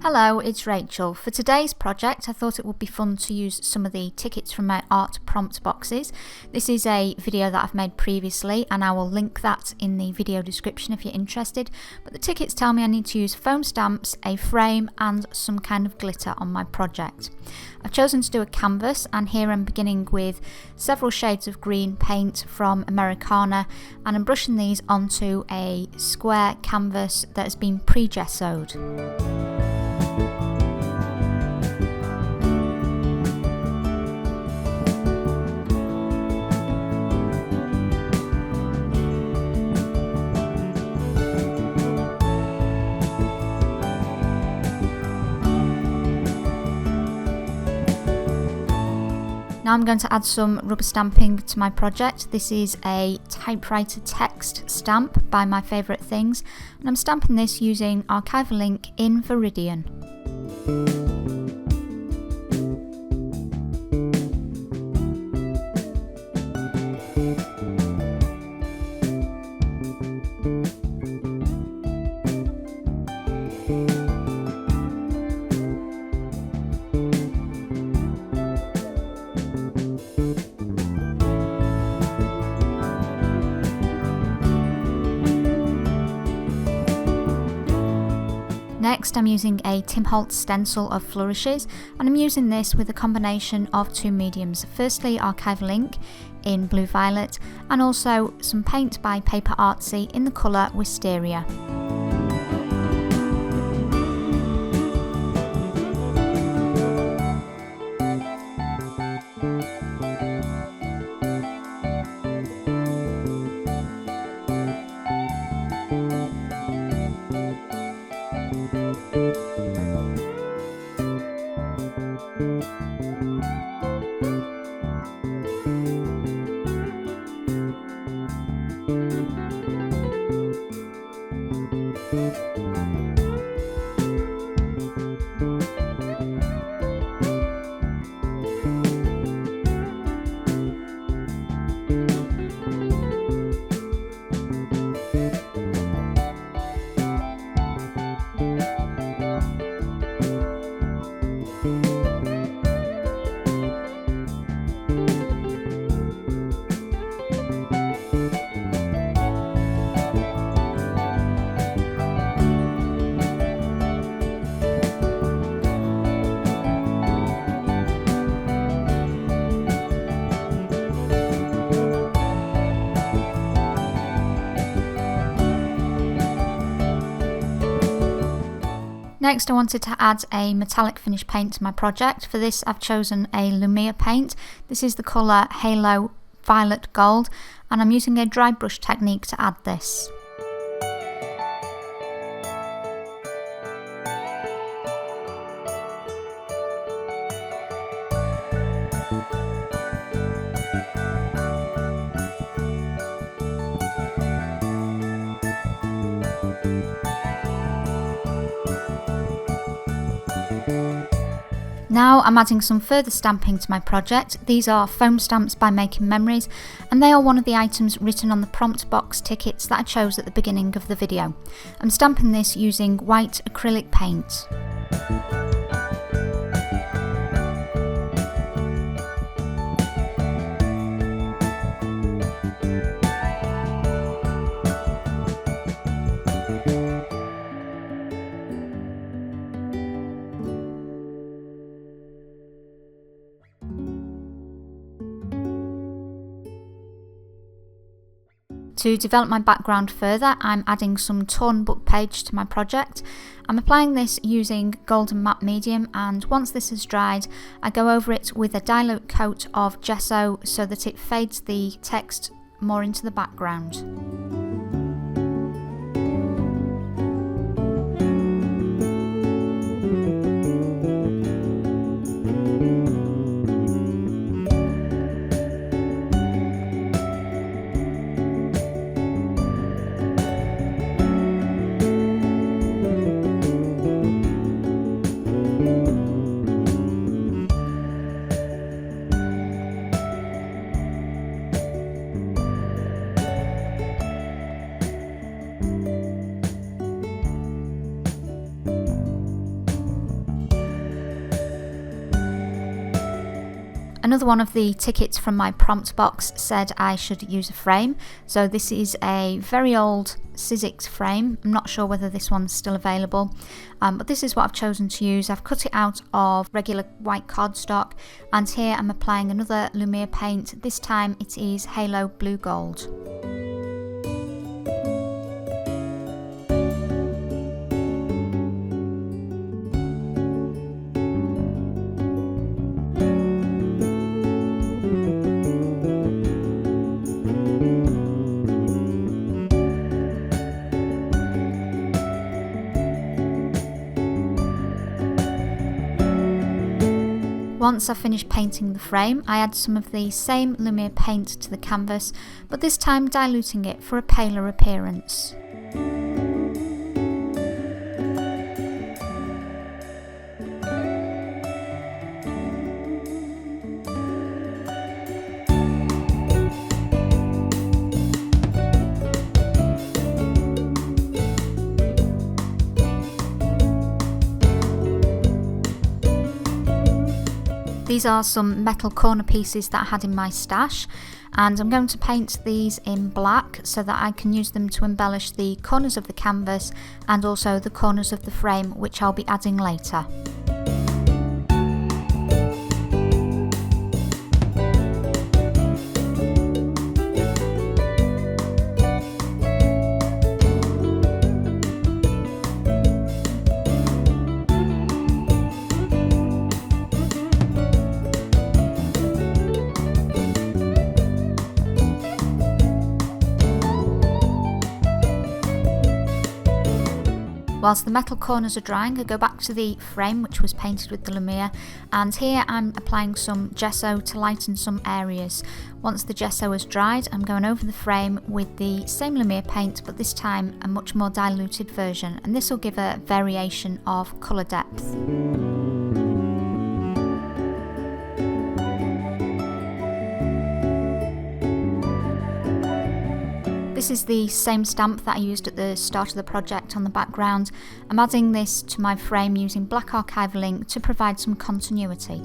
Hello, it's Rachel. For today's project, I thought it would be fun to use some of the tickets from my art prompt boxes. This is a video that I've made previously and I will link that in the video description if you're interested. But the tickets tell me I need to use foam stamps, a frame and some kind of glitter on my project. I've chosen to do a canvas, and here I'm beginning with several shades of green paint from Americana, and I'm brushing these onto a square canvas that has been pre-gessoed. Now I'm going to add some rubber stamping to my project. This is a typewriter text stamp by My Favourite Things, and I'm stamping this using Archival Ink in Viridian. Next, I'm using a Holtz stencil of flourishes, and I'm using this with a combination of two mediums. Firstly, Archival Ink in Blue Violet, and also some paint by PaperArtsy in the colour Wisteria. Next, I wanted to add a metallic finish paint to my project. For this, I've chosen a Lumiere paint. This is the colour Halo Violet Gold, and I'm using a dry brush technique to add this. Now I'm adding some further stamping to my project. These are foam stamps by Making Memories, and they are one of the items written on the prompt box tickets that I chose at the beginning of the video. I'm stamping this using white acrylic paint. To develop my background further, I'm adding some torn book page to my project. I'm applying this using golden matte medium, and once this has dried, I go over it with a dilute coat of gesso so that it fades the text more into the background. Another one of the tickets from my prompt box said I should use a frame. So this is a very old Sizzix frame. I'm not sure whether this one's still available, but this is what I've chosen to use. I've cut it out of regular white cardstock, and here I'm applying another Lumiere paint. This time it is Halo Blue Gold. Once I finished painting the frame, I add some of the same Lumiere paint to the canvas, but this time diluting it for a paler appearance. These are some metal corner pieces that I had in my stash, and I'm going to paint these in black so that I can use them to embellish the corners of the canvas and also the corners of the frame, which I'll be adding later. Whilst the metal corners are drying, I go back to the frame which was painted with the Lumiere, and here I'm applying some gesso to lighten some areas. Once the gesso has dried, I'm going over the frame with the same Lumiere paint, but this time a much more diluted version, and this will give a variation of colour depth. This is the same stamp that I used at the start of the project on the background. I'm adding this to my frame using black Archival Ink to provide some continuity.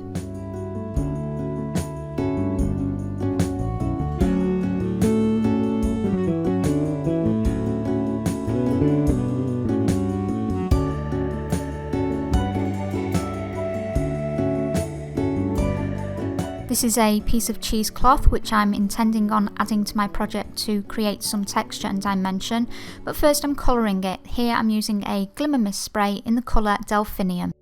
This is a piece of cheesecloth which I'm intending on adding to my project to create some texture and dimension, but first I'm colouring it. Here I'm using a Glimmer Mist spray in the colour Delphinium.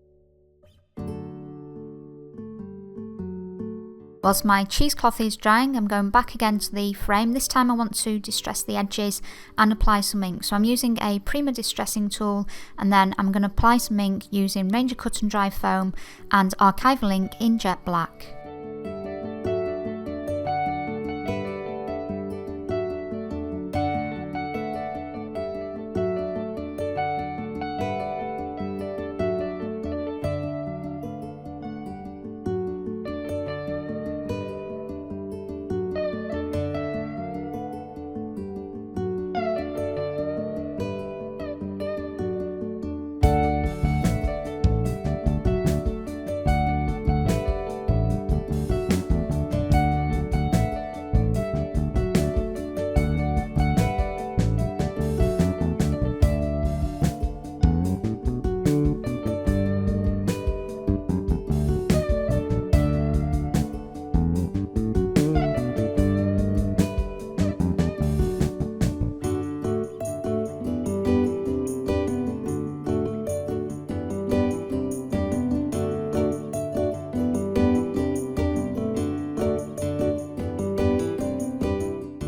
Whilst my cheesecloth is drying, I'm going back again to the frame. This time I want to distress the edges and apply some ink. So I'm using a Prima distressing tool, and then I'm going to apply some ink using Ranger Cut and Dry Foam and Archival Ink in jet black.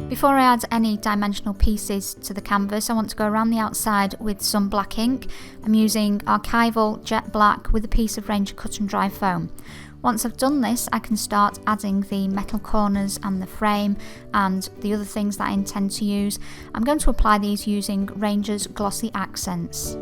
Before I add any dimensional pieces to the canvas, I want to go around the outside with some black ink. I'm using Archival Jet Black with a piece of Ranger Cut and Dry Foam. Once I've done this, I can start adding the metal corners and the frame and the other things that I intend to use. I'm going to apply these using Ranger's Glossy Accents.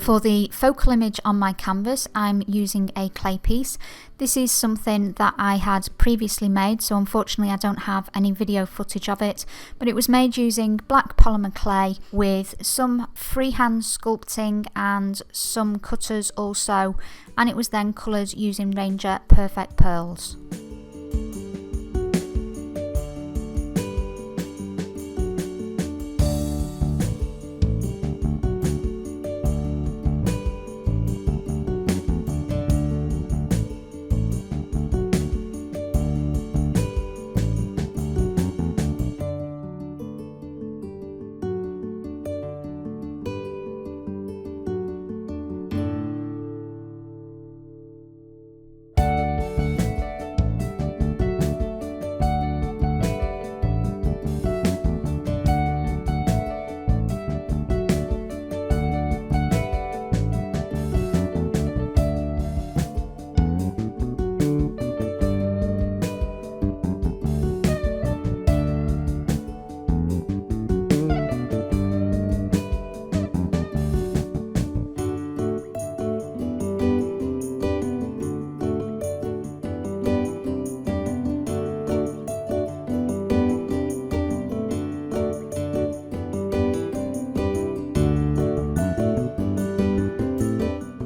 For the focal image on my canvas, I'm using a clay piece. This is something that I had previously made, so unfortunately I don't have any video footage of it, but it was made using black polymer clay with some freehand sculpting and some cutters also, and it was then coloured using Ranger Perfect Pearls.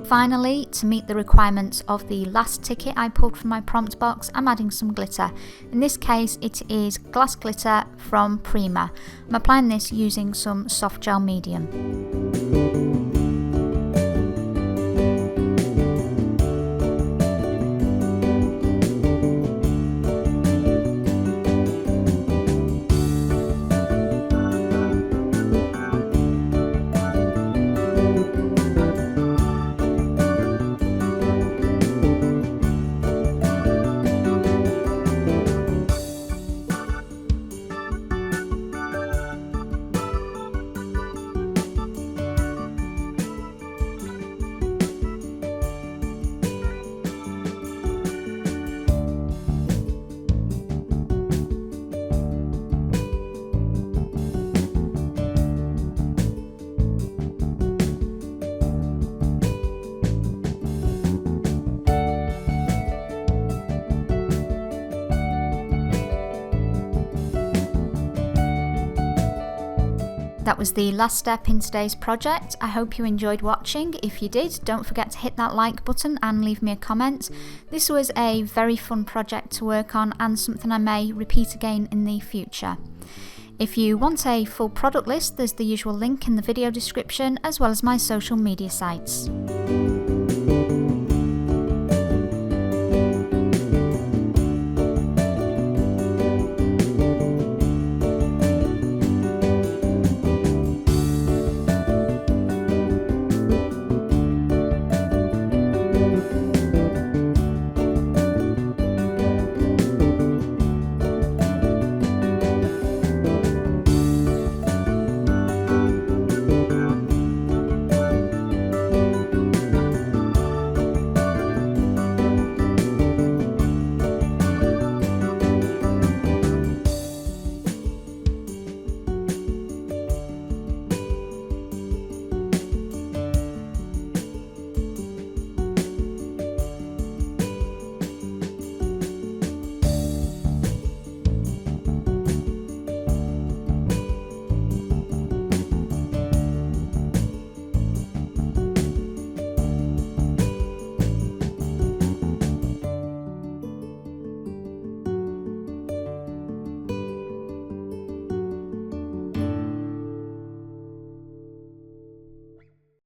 Finally, to meet the requirements of the last ticket I pulled from my prompt box, I'm adding some glitter. In this case it is glass glitter from Prima. I'm applying this using some soft gel medium. That was the last step in today's project. I hope you enjoyed watching. If you did, don't forget to hit that like button and leave me a comment. This was a very fun project to work on and something I may repeat again in the future. If you want a full product list, there's the usual link in the video description, as well as my social media sites.